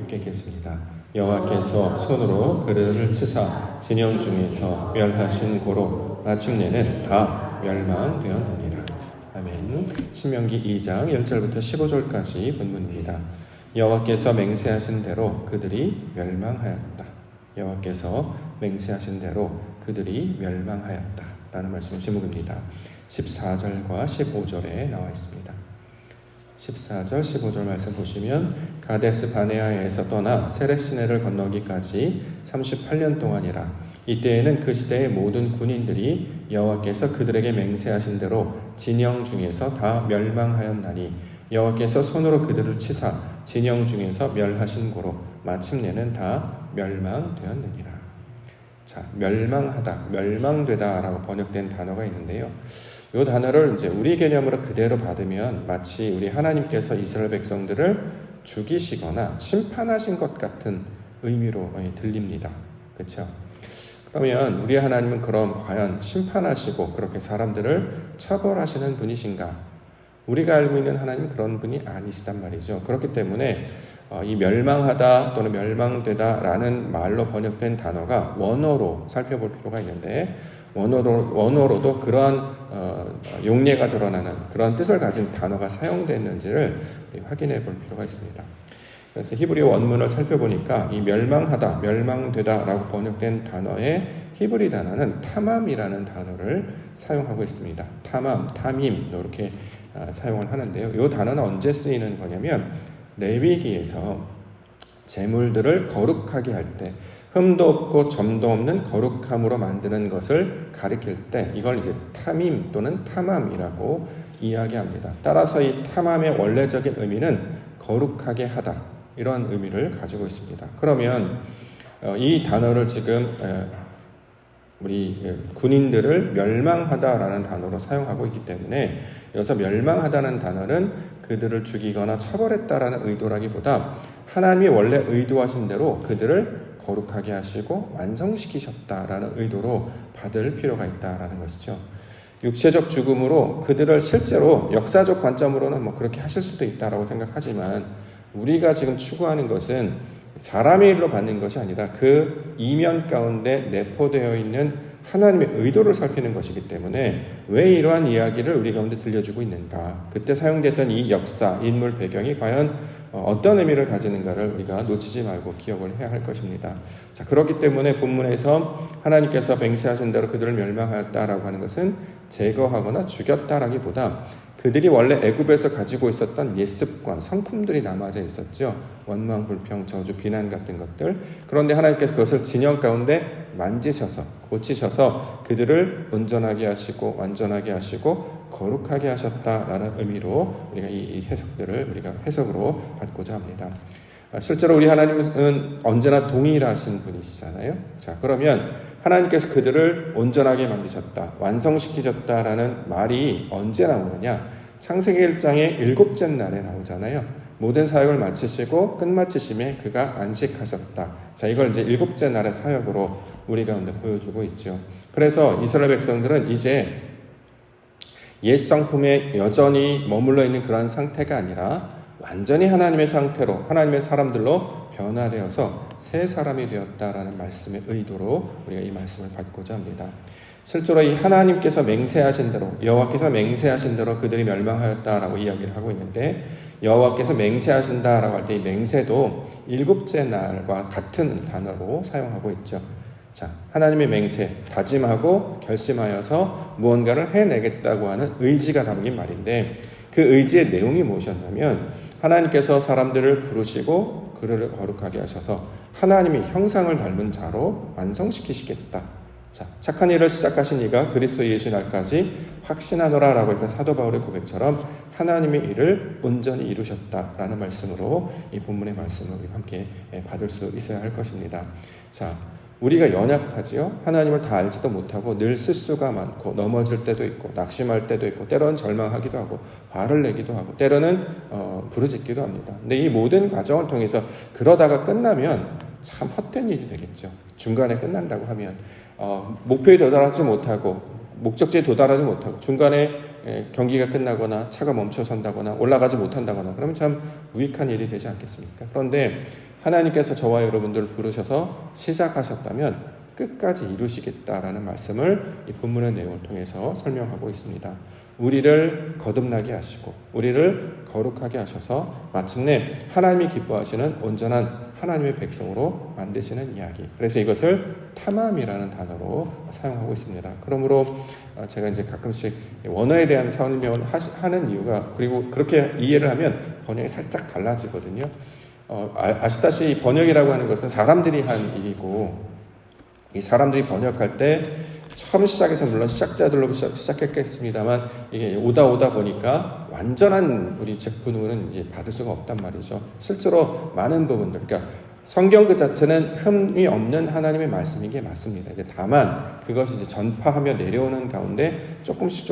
함께 읽겠습니다. 여호와께서 손으로 그들을 치사 진영 중에서 멸하신 고로 마침내는 다 멸망되었느니라. 아멘. 신명기 2장 1절부터 15절까지 본문입니다. 여호와께서 맹세하신 대로 그들이 멸망하였다. 여호와께서 맹세하신 대로 그들이 멸망하였다 라는 말씀의 제목입니다. 14절과 15절에 나와 있습니다. 14절 15절 말씀 보시면 가데스 바네아에서 떠나 세렛시내를 건너기까지 38년 동안이라. 이때에는 그 시대의 모든 군인들이 여호와께서 그들에게 맹세하신 대로 진영 중에서 다 멸망하였나니 여호와께서 손으로 그들을 치사 진영 중에서 멸하신 고로 마침내는 다 멸망되었느니라. 자, 멸망하다, 멸망되다라고 번역된 단어가 있는데요. 이 단어를 이제 우리 개념으로 그대로 받으면 마치 우리 하나님께서 이스라엘 백성들을 죽이시거나 심판하신 것 같은 의미로 들립니다. 그렇죠? 그러면 우리 하나님은 그럼 과연 심판하시고 그렇게 사람들을 처벌하시는 분이신가? 우리가 알고 있는 하나님은 그런 분이 아니시단 말이죠. 그렇기 때문에 이 멸망하다 또는 멸망되다라는 말로 번역된 단어가 원어로 살펴볼 필요가 있는데 원어로도 그러한 용례가 드러나는 그런 뜻을 가진 단어가 사용됐는지를 확인해 볼 필요가 있습니다. 그래서 히브리 원문을 살펴보니까 이 멸망하다, 멸망되다라고 번역된 단어의 히브리 단어는 타맘이라는 단어를 사용하고 있습니다. 타맘, 타밈 이렇게 사용을 하는데요. 이 단어는 언제 쓰이는 거냐면 레위기에서 제물들을 거룩하게 할 때 흠도 없고 점도 없는 거룩함으로 만드는 것을 가리킬 때 이걸 이제 타밈 또는 타맘이라고 이야기합니다. 따라서 이 타맘의 원래적인 의미는 거룩하게 하다 이런 의미를 가지고 있습니다. 그러면 이 단어를 지금 우리 군인들을 멸망하다라는 단어로 사용하고 있기 때문에 여기서 멸망하다는 단어는 그들을 죽이거나 처벌했다라는 의도라기보다 하나님이 원래 의도하신 대로 그들을 거룩하게 하시고 완성시키셨다라는 의도로 받을 필요가 있다라는 것이죠. 육체적 죽음으로 그들을 실제로 역사적 관점으로는 뭐 그렇게 하실 수도 있다라고 생각하지만 우리가 지금 추구하는 것은 사람의 일로 받는 것이 아니라 그 이면 가운데 내포되어 있는 하나님의 의도를 살피는 것이기 때문에 왜 이러한 이야기를 우리 가운데 들려주고 있는가? 그때 사용됐던 이 역사, 인물 배경이 과연 어떤 의미를 가지는가를 우리가 놓치지 말고 기억을 해야 할 것입니다. 자, 그렇기 때문에 본문에서 하나님께서 맹세하신 대로 그들을 멸망하였다라고 하는 것은 제거하거나 죽였다라기보다 그들이 원래 애굽에서 가지고 있었던 옛습관, 성품들이 남아져 있었죠. 원망, 불평, 저주, 비난 같은 것들. 그런데 하나님께서 그것을 진영 가운데 만지셔서, 고치셔서 그들을 온전하게 하시고 완전하게 하시고 거룩하게 하셨다라는 의미로 우리가 이 해석들을 우리가 해석으로 받고자 합니다. 실제로 우리 하나님은 언제나 동일하신 분이시잖아요. 자, 그러면 하나님께서 그들을 온전하게 만드셨다, 완성시키셨다라는 말이 언제 나오느냐? 창세기 1장의 7째 날에 나오잖아요. 모든 사역을 마치시고 끝마치심에 그가 안식하셨다. 자, 이걸 이제 7째 날의 사역으로 우리 가운데 보여주고 있죠. 그래서 이스라엘 백성들은 이제 옛 성품에 여전히 머물러 있는 그런 상태가 아니라 완전히 하나님의 상태로, 하나님의 사람들로 변화되어서 새 사람이 되었다라는 말씀의 의도로 우리가 이 말씀을 받고자 합니다. 실제로 이 하나님께서 맹세하신 대로, 여호와께서 맹세하신 대로 그들이 멸망하였다라고 이야기를 하고 있는데 여호와께서 맹세하신다라고 할 때 이 맹세도 7째 날과 같은 단어로 사용하고 있죠. 자, 하나님의 맹세, 다짐하고 결심하여서 무언가를 해내겠다고 하는 의지가 담긴 말인데 그 의지의 내용이 무엇이었냐면 하나님께서 사람들을 부르시고 그를 거룩하게 하셔서 하나님의 형상을 닮은 자로 완성시키시겠다. 자, 착한 일을 시작하신 이가 그리스도 예수 날까지 확신하노라 라고 했던 사도 바울의 고백처럼 하나님의 일을 온전히 이루셨다라는 말씀으로 이 본문의 말씀을 우리 함께 받을 수 있어야 할 것입니다. 자, 우리가 연약하지요. 하나님을 다 알지도 못하고 늘 실수가 많고 넘어질 때도 있고 낙심할 때도 있고 때로는 절망하기도 하고 화를 내기도 하고 때로는 부르짖기도 합니다. 근데 이 모든 과정을 통해서 그러다가 끝나면 참 헛된 일이 되겠죠. 중간에 끝난다고 하면 목표에 도달하지 못하고 목적지에 도달하지 못하고 중간에 경기가 끝나거나 차가 멈춰선다거나 올라가지 못한다거나 그러면 참 무익한 일이 되지 않겠습니까? 그런데 하나님께서 저와 여러분들을 부르셔서 시작하셨다면 끝까지 이루시겠다라는 말씀을 이 본문의 내용을 통해서 설명하고 있습니다. 우리를 거듭나게 하시고 우리를 거룩하게 하셔서 마침내 하나님이 기뻐하시는 온전한 하나님의 백성으로 만드시는 이야기. 그래서 이것을 탐함이라는 단어로 사용하고 있습니다. 그러므로 제가 이제 가끔씩 원어에 대한 설명을 하는 이유가, 그리고 그렇게 이해를 하면 번역이 살짝 달라지거든요. 아시다시피 번역이라고 하는 것은 사람들이 한 일이고, 이 사람들이 번역할 때 처음 시작해서 물론 시작자들로 시작했겠습니다만 이게 오다 보니까 완전한 우리 제품은 이제 받을 수가 없단 말이죠. 실제로 많은 부분들, 그러니까 성경 그 자체는 흠이 없는 하나님의 말씀인 게 맞습니다. 다만 그것이 이제 전파하며 내려오는 가운데 조금씩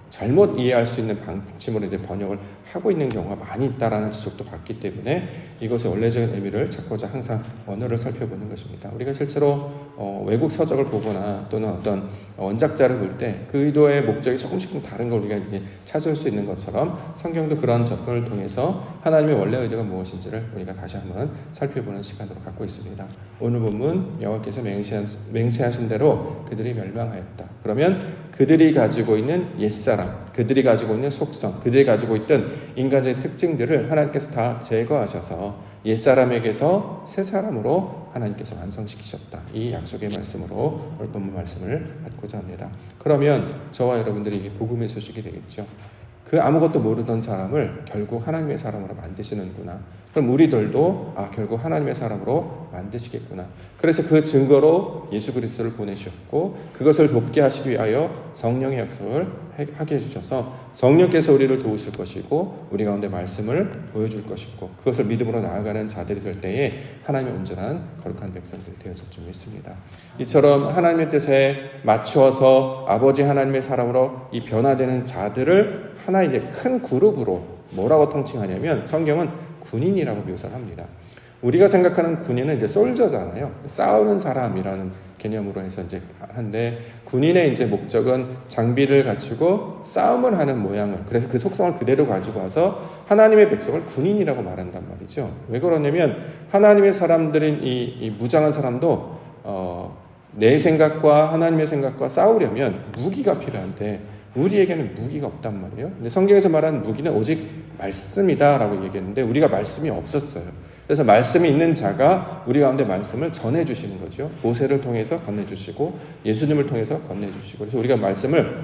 잘못 이해할 수 있는 방침으로 이제 번역을 하고 있는 경우가 많이 있다라는 지적도 받기 때문에 이것의 원래적인 의미를 찾고자 항상 언어를 살펴보는 것입니다. 우리가 실제로 외국 서적을 보거나 또는 어떤 원작자를 볼 때 그 의도의 목적이 조금씩 다른 걸 우리가 이제 찾을 수 있는 것처럼 성경도 그런 접근을 통해서 하나님의 원래 의도가 무엇인지를 우리가 다시 한번 살펴보는 시간으로 갖고 있습니다. 오늘 본문 여호와께서 맹세하신 대로 그들이 멸망하였다. 그러면 그들이 가지고 있는 옛사람, 그들이 가지고 있는 속성, 그들이 가지고 있던 인간적인 특징들을 하나님께서 다 제거하셔서 옛사람에게서 새사람으로 하나님께서 완성시키셨다. 이 약속의 말씀으로 오늘 본문 말씀을 받고자 합니다. 그러면 저와 여러분들이 이게 복음의 소식이 되겠죠. 그 아무것도 모르던 사람을 결국 하나님의 사람으로 만드시는구나. 그럼 우리들도 결국 하나님의 사람으로 만드시겠구나. 그래서 그 증거로 예수 그리스도를 보내셨고 그것을 돕게 하시기 위하여 성령의 약속을 하게 해주셔서 성령께서 우리를 도우실 것이고 우리 가운데 말씀을 보여줄 것이고 그것을 믿음으로 나아가는 자들이 될 때에 하나님의 온전한 거룩한 백성들이 되었을 줄 믿습니다. 이처럼 하나님의 뜻에 맞추어서 아버지 하나님의 사람으로 이 변화되는 자들을 하나의 이제 큰 그룹으로 뭐라고 통칭하냐면 성경은 군인이라고 묘사를 합니다. 우리가 생각하는 군인은 이제 솔저잖아요. 싸우는 사람이라는 개념으로 해서 이제 한데 군인의 이제 목적은 장비를 갖추고 싸움을 하는 모양을, 그래서 그 속성을 그대로 가지고 와서 하나님의 백성을 군인이라고 말한단 말이죠. 왜 그러냐면 하나님의 사람들인 이 무장한 사람도 내 생각과 하나님의 생각과 싸우려면 무기가 필요한데 우리에게는 무기가 없단 말이에요. 근데 성경에서 말하는 무기는 오직 말씀이다라고 얘기했는데 우리가 말씀이 없었어요. 그래서 말씀이 있는 자가 우리 가운데 말씀을 전해주시는 거죠. 모세를 통해서 건네주시고 예수님을 통해서 건네주시고, 그래서 우리가 말씀을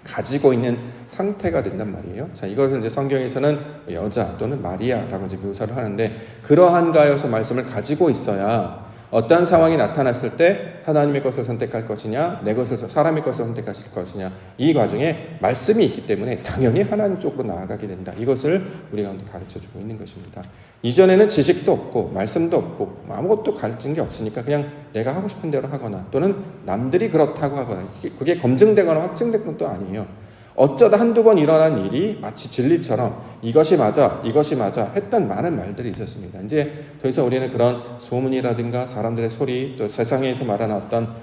가지고 있는 상태가 된단 말이에요. 자, 이것을 이제 성경에서는 여자 또는 마리아라고 이제 묘사를 하는데, 그러한 가여서 말씀을 가지고 있어야 어떠한 상황이 나타났을 때 하나님의 것을 선택할 것이냐, 내 것을, 사람의 것을 선택하실 것이냐, 이 과정에 말씀이 있기 때문에 당연히 하나님 쪽으로 나아가게 된다. 이것을 우리 가운데 가르쳐주고 있는 것입니다. 이전에는 지식도 없고 말씀도 없고 아무것도 가르친 게 없으니까 그냥 내가 하고 싶은 대로 하거나 또는 남들이 그렇다고 하거나, 그게 검증되거나 확증된 것도 아니에요. 어쩌다 한두 번 일어난 일이 마치 진리처럼 이것이 맞아 했던 많은 말들이 있었습니다. 이제 더 이상 우리는 그런 소문이라든가 사람들의 소리, 또 세상에서 말하는 어떤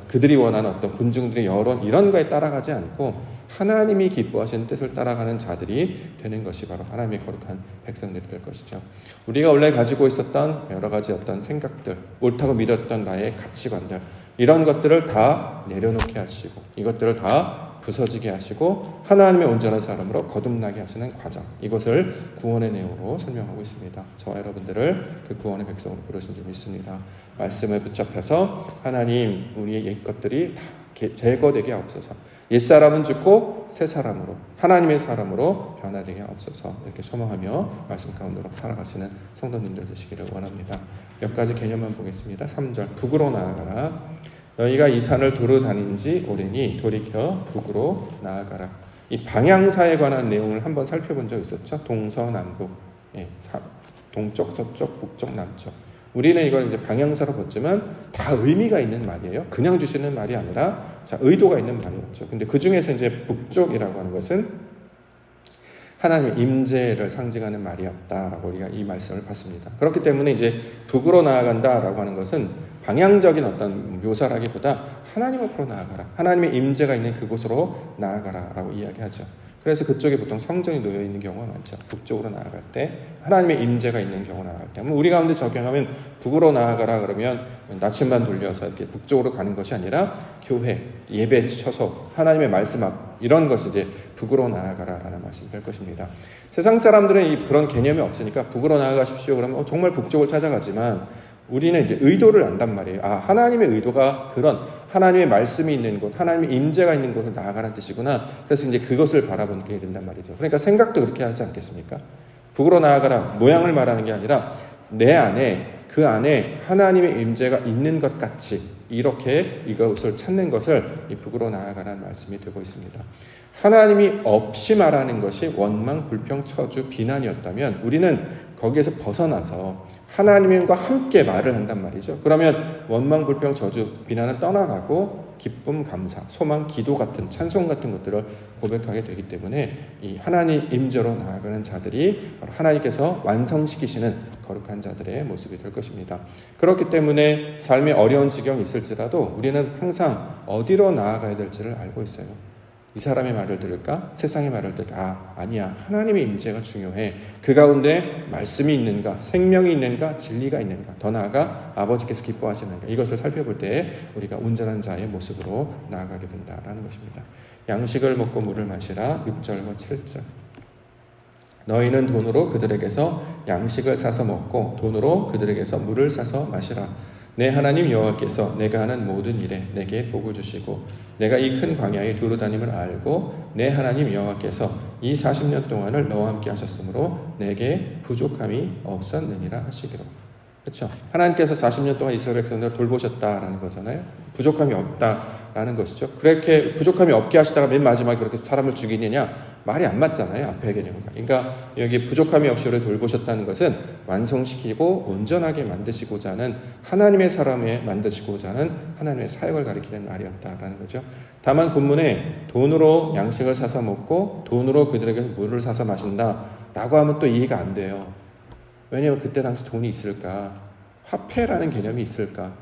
그들이 원하는 어떤 군중들의 여론, 이런 거에 따라가지 않고 하나님이 기뻐하시는 뜻을 따라가는 자들이 되는 것이 바로 하나님의 거룩한 백성들이 될 것이죠. 우리가 원래 가지고 있었던 여러 가지 어떤 생각들, 옳다고 믿었던 나의 가치관들, 이런 것들을 다 내려놓게 하시고 이것들을 다 부서지게 하시고 하나님의 온전한 사람으로 거듭나게 하시는 과정, 이것을 구원의 내용으로 설명하고 있습니다. 저와 여러분들을 그 구원의 백성으로 부르신 줄 믿습니다. 말씀에 붙잡혀서 하나님, 우리의 옛 것들이 다 제거되게 하옵소서. 옛사람은 죽고 새사람으로, 하나님의 사람으로 변화되게 하옵소서. 이렇게 소망하며 말씀 가운데로 살아가시는 성도님들 되시기를 원합니다. 몇 가지 개념만 보겠습니다. 3절, 북으로 나아가라. 너희가 이 산을 두루 다닌 지 오래니 돌이켜 북으로 나아가라. 이 방향사에 관한 내용을 한번 살펴본 적 있었죠. 동서남북, 동쪽, 서쪽, 북쪽, 남쪽. 우리는 이걸 이제 방향사로 봤지만 다 의미가 있는 말이에요. 그냥 주시는 말이 아니라 의도가 있는 말이었죠. 근데 그 중에서 이제 북쪽이라고 하는 것은 하나님의 임재를 상징하는 말이었다라고 우리가 이 말씀을 봤습니다. 그렇기 때문에 이제 북으로 나아간다라고 하는 것은 방향적인 어떤 묘사라기보다 하나님 앞으로 나아가라, 하나님의 임재가 있는 그곳으로 나아가라라고 이야기하죠. 그래서 그쪽에 보통 성전이 놓여 있는 경우가 많죠. 북쪽으로 나아갈 때 하나님의 임재가 있는 경우 나아갈 때. 우리 가운데 적용하면 북으로 나아가라 그러면 나침반 돌려서 이렇게 북쪽으로 가는 것이 아니라 교회, 예배 처소, 하나님의 말씀 앞 이런 것이 이제 북으로 나아가라라는 말씀이 될 것입니다. 세상 사람들은 그런 개념이 없으니까 북으로 나아가십시오 그러면 정말 북쪽을 찾아가지만 우리는 이제 의도를 안단 말이에요. 하나님의 의도가 그런 하나님의 말씀이 있는 곳, 하나님의 임재가 있는 곳을 나아가라는 뜻이구나. 그래서 이제 그것을 바라보게 된단 말이죠. 그러니까 생각도 그렇게 하지 않겠습니까? 북으로 나아가라 모양을 말하는 게 아니라 내 안에 그 안에 하나님의 임재가 있는 것 같이 이렇게 이것을 찾는 것을 이 북으로 나아가라는 말씀이 되고 있습니다. 하나님이 없이 말하는 것이 원망, 불평, 처주, 비난이었다면 우리는 거기에서 벗어나서 하나님과 함께 말을 한단 말이죠. 그러면 원망, 불평, 저주, 비난은 떠나가고 기쁨, 감사, 소망, 기도 같은 찬송 같은 것들을 고백하게 되기 때문에 이 하나님 임재로 나아가는 자들이 바로 하나님께서 완성시키시는 거룩한 자들의 모습이 될 것입니다. 그렇기 때문에 삶에 어려운 지경이 있을지라도 우리는 항상 어디로 나아가야 될지를 알고 있어요. 이 사람의 말을 들을까? 세상의 말을 들을까? 아니야. 하나님의 임재가 중요해. 그 가운데 말씀이 있는가? 생명이 있는가? 진리가 있는가? 더 나아가 아버지께서 기뻐하시는가? 이것을 살펴볼 때 우리가 온전한 자의 모습으로 나아가게 된다라는 것입니다. 양식을 먹고 물을 마시라. 6절과 7절. 너희는 돈으로 그들에게서 양식을 사서 먹고 돈으로 그들에게서 물을 사서 마시라. 내 하나님 여호와께서 내가 하는 모든 일에 내게 복을 주시고 내가 이 큰 광야에 두루 다님을 알고 내 하나님 여호와께서 이 40년 동안을 너와 함께 하셨으므로 내게 부족함이 없었느니라 하시기로. 그렇죠? 하나님께서 40년 동안 이스라엘 백성들을 돌보셨다라는 거잖아요. 부족함이 없다라는 것이죠. 그렇게 부족함이 없게 하시다가 맨 마지막에 그렇게 사람을 죽이느냐? 말이 안 맞잖아요. 앞에 개념과. 그러니까 여기 부족함이 없이 우리를 돌보셨다는 것은 완성시키고 온전하게 만드시고자 하는 하나님의 사람을 만드시고자 하는 하나님의 사역을 가리키는 말이었다라는 거죠. 다만 본문에 돈으로 양식을 사서 먹고 돈으로 그들에게 물을 사서 마신다라고 하면 또 이해가 안 돼요. 왜냐하면 그때 당시 돈이 있을까? 화폐라는 개념이 있을까?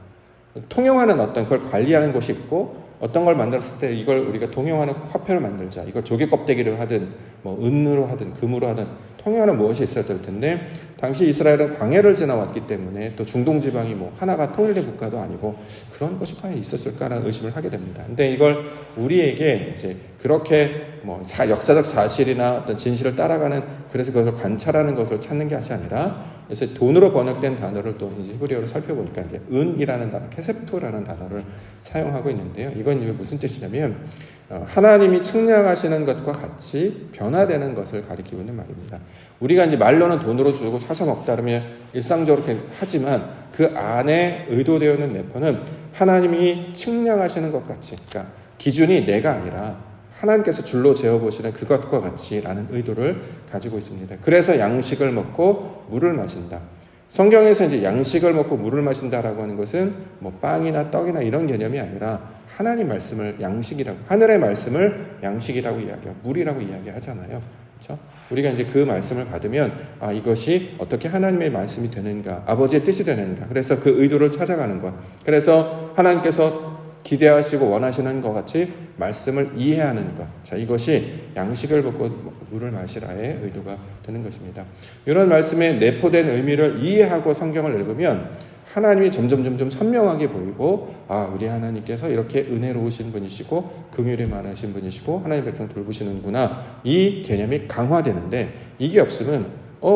통용하는 어떤 걸 관리하는 곳이 있고 어떤 걸 만들었을 때 이걸 우리가 통용하는 화폐를 만들자. 이걸 조개 껍데기로 하든 뭐 은으로 하든 금으로 하든 통용하는 무엇이 있어야 될 텐데 당시 이스라엘은 광야를 지나왔기 때문에 또 중동 지방이 뭐 하나가 통일된 국가도 아니고 그런 것이 과연 있었을까라는 의심을 하게 됩니다. 근데 이걸 우리에게 이제 그렇게 뭐 역사적 사실이나 어떤 진실을 따라가는 그래서 그것을 관찰하는 것을 찾는 것이 아니라 그래서 돈으로 번역된 단어를 또 이제 히브리어로 살펴보니까 이제 은이라는 단어, 케세프라는 단어를 사용하고 있는데요. 이건 이제 무슨 뜻이냐면 하나님이 측량하시는 것과 같이 변화되는 것을 가리키고 있는 말입니다. 우리가 이제 말로는 돈으로 주고 사서 먹다 그러면 일상적으로 그렇게 하지만 그 안에 의도되어 있는 내포는 하나님이 측량하시는 것 같이, 그러니까 기준이 내가 아니라 하나님께서 줄로 재어보시는 그것과 같이라는 의도를 가지고 있습니다. 그래서 양식을 먹고 물을 마신다. 성경에서 이제 양식을 먹고 물을 마신다라고 하는 것은 뭐 빵이나 떡이나 이런 개념이 아니라 하나님 말씀을 양식이라고, 하늘의 말씀을 양식이라고 이야기하고 물이라고 이야기하잖아요. 그렇죠? 우리가 이제 그 말씀을 받으면 이것이 어떻게 하나님의 말씀이 되는가, 아버지의 뜻이 되는가. 그래서 그 의도를 찾아가는 것. 그래서 하나님께서 기대하시고 원하시는 것 같이 말씀을 이해하는 것. 자, 이것이 양식을 먹고 물을 마시라의 의도가 되는 것입니다. 이런 말씀에 내포된 의미를 이해하고 성경을 읽으면 하나님이 점점 선명하게 보이고 우리 하나님께서 이렇게 은혜로우신 분이시고 긍휼이 많으신 분이시고 하나님 백성 돌보시는구나. 이 개념이 강화되는데 이게 없으면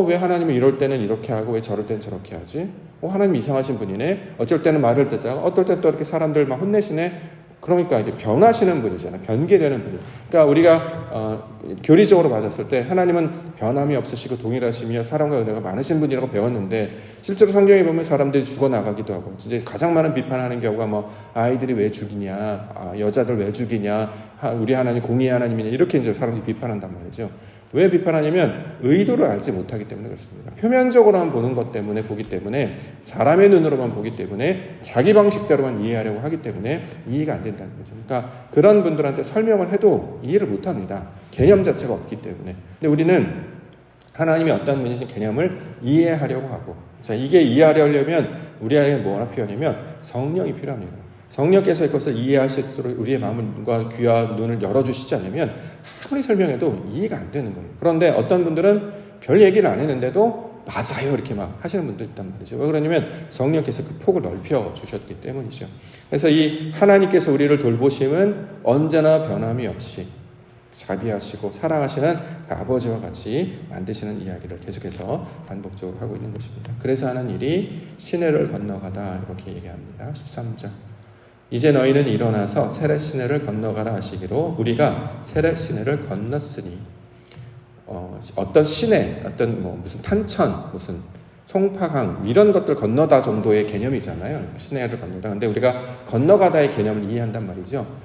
왜 하나님이 이럴 때는 이렇게 하고 왜 저럴 때는 저렇게 하지? 하나님 이상하신 분이네. 어쩔 때는 말을 듣다가 어떨 때 또 이렇게 사람들 막 혼내시네. 그러니까 이게 변하시는 분이잖아요. 변개되는 분이. 그러니까 우리가 교리적으로 맞았을 때 하나님은 변함이 없으시고 동일하시며 사랑과 은혜가 많으신 분이라고 배웠는데 실제로 성경에 보면 사람들이 죽어나가기도 하고 진짜 가장 많은 비판하는 경우가 뭐 아이들이 왜 죽이냐, 여자들 왜 죽이냐, 우리 하나님 공의의 하나님이냐 이렇게 이제 사람들이 비판한단 말이죠. 왜 비판하냐면 의도를 알지 못하기 때문에 그렇습니다. 표면적으로만 보는 것 때문에 보기 때문에 사람의 눈으로만 보기 때문에 자기 방식대로만 이해하려고 하기 때문에 이해가 안 된다는 거죠. 그러니까 그런 분들한테 설명을 해도 이해를 못합니다. 개념 자체가 없기 때문에. 근데 우리는 하나님이 어떤 분이신 개념을 이해하려고 하고 자 이게 이해하려면 우리에게 뭐라 표현하냐면 성령이 필요합니다. 성령께서 이것을 이해할 수 있도록 우리의 마음과 귀와 눈을 열어주시지 않으면 아무리 설명해도 이해가 안 되는 거예요. 그런데 어떤 분들은 별 얘기를 안 했는데도 맞아요 이렇게 막 하시는 분도 있단 말이죠. 왜 그러냐면 성령께서 그 폭을 넓혀 주셨기 때문이죠. 그래서 이 하나님께서 우리를 돌보심은 언제나 변함이 없이 자비하시고 사랑하시는 그 아버지와 같이 만드시는 이야기를 계속해서 반복적으로 하고 있는 것입니다. 그래서 하는 일이 시내를 건너가다 이렇게 얘기합니다. 13절. 이제 너희는 일어나서 세렛 시내를 건너가라 하시기로 우리가 세렛 시내를 건넜으니 어떤 시내, 어떤 무슨 탄천, 무슨 송파강 이런 것들 건너다 정도의 개념이잖아요. 시내를 건너다. 근데 우리가 건너가다의 개념을 이해한단 말이죠.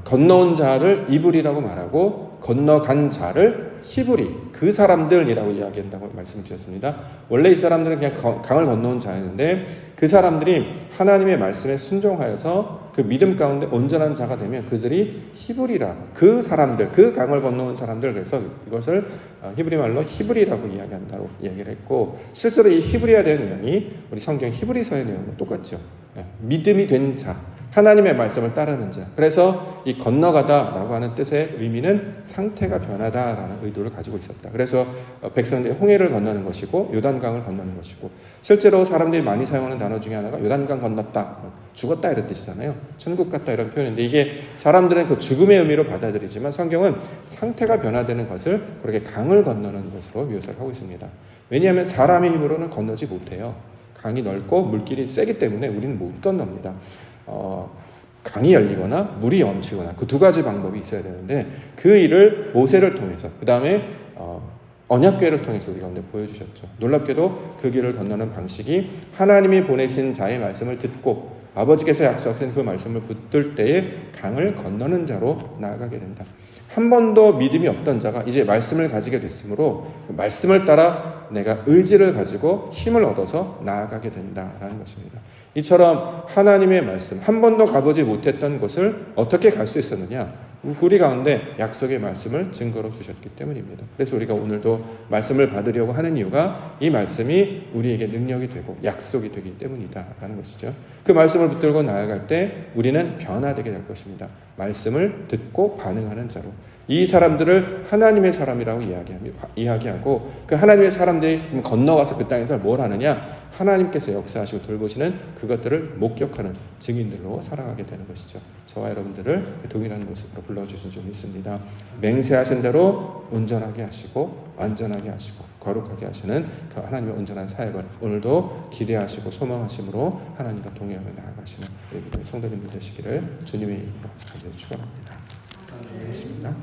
건너온 자를 이불이라고 말하고 건너간 자를 히브리, 그 사람들이라고 이야기한다고 말씀을 드렸습니다. 원래 이 사람들은 그냥 강을 건너온 자였는데 그 사람들이 하나님의 말씀에 순종하여서 그 믿음 가운데 온전한 자가 되면 그들이 히브리라, 그 사람들, 그 강을 건너온 사람들, 그래서 이것을 히브리 말로 히브리라고 이야기한다고 이야기를 했고, 실제로 이 히브리에 대한 내용이 우리 성경 히브리서의 내용과 똑같죠. 믿음이 된 자, 하나님의 말씀을 따르는 자. 그래서 이 건너가다라고 하는 뜻의 의미는 상태가 변하다라는 의도를 가지고 있었다. 그래서 백성들이 홍해를 건너는 것이고 요단강을 건너는 것이고, 실제로 사람들이 많이 사용하는 단어 중에 하나가 요단강 건넜다, 죽었다 이런 뜻이잖아요. 천국 갔다 이런 표현인데, 이게 사람들은 그 죽음의 의미로 받아들이지만 성경은 상태가 변화되는 것을 그렇게 강을 건너는 것으로 묘사를 하고 있습니다. 왜냐하면 사람의 힘으로는 건너지 못해요. 강이 넓고 물길이 세기 때문에 우리는 못 건넙니다. 강이 열리거나 물이 멈추거나 그 두 가지 방법이 있어야 되는데, 그 일을 모세를 통해서, 그 다음에 언약궤를 통해서 우리 가운데 보여주셨죠. 놀랍게도 그 길을 건너는 방식이 하나님이 보내신 자의 말씀을 듣고 아버지께서 약속하신 그 말씀을 붙들 때에 강을 건너는 자로 나아가게 된다. 한 번도 믿음이 없던 자가 이제 말씀을 가지게 됐으므로 그 말씀을 따라 내가 의지를 가지고 힘을 얻어서 나아가게 된다라는 것입니다. 이처럼 하나님의 말씀, 한 번도 가보지 못했던 곳을 어떻게 갈 수 있었느냐? 우리 가운데 약속의 말씀을 증거로 주셨기 때문입니다. 그래서 우리가 오늘도 말씀을 받으려고 하는 이유가 이 말씀이 우리에게 능력이 되고 약속이 되기 때문이다라는 것이죠. 그 말씀을 붙들고 나아갈 때 우리는 변화되게 될 것입니다. 말씀을 듣고 반응하는 자로. 이 사람들을 하나님의 사람이라고 이야기하고, 그 하나님의 사람들이 건너가서 그 땅에서 뭘 하느냐? 하나님께서 역사하시고 돌보시는 그것들을 목격하는 증인들로 살아가게 되는 것이죠. 저와 여러분들을 동일한 모습으로 불러주신 줄 믿습니다. 맹세하신 대로 온전하게 하시고 완전하게 하시고 거룩하게 하시는 그 하나님의 온전한 사역을 오늘도 기대하시고 소망하심으로 하나님과 동행하며 나아가시는 우리 성도님들 되시기를 주님의 이름으로 간절히 축원합니다. 기도하겠습니다.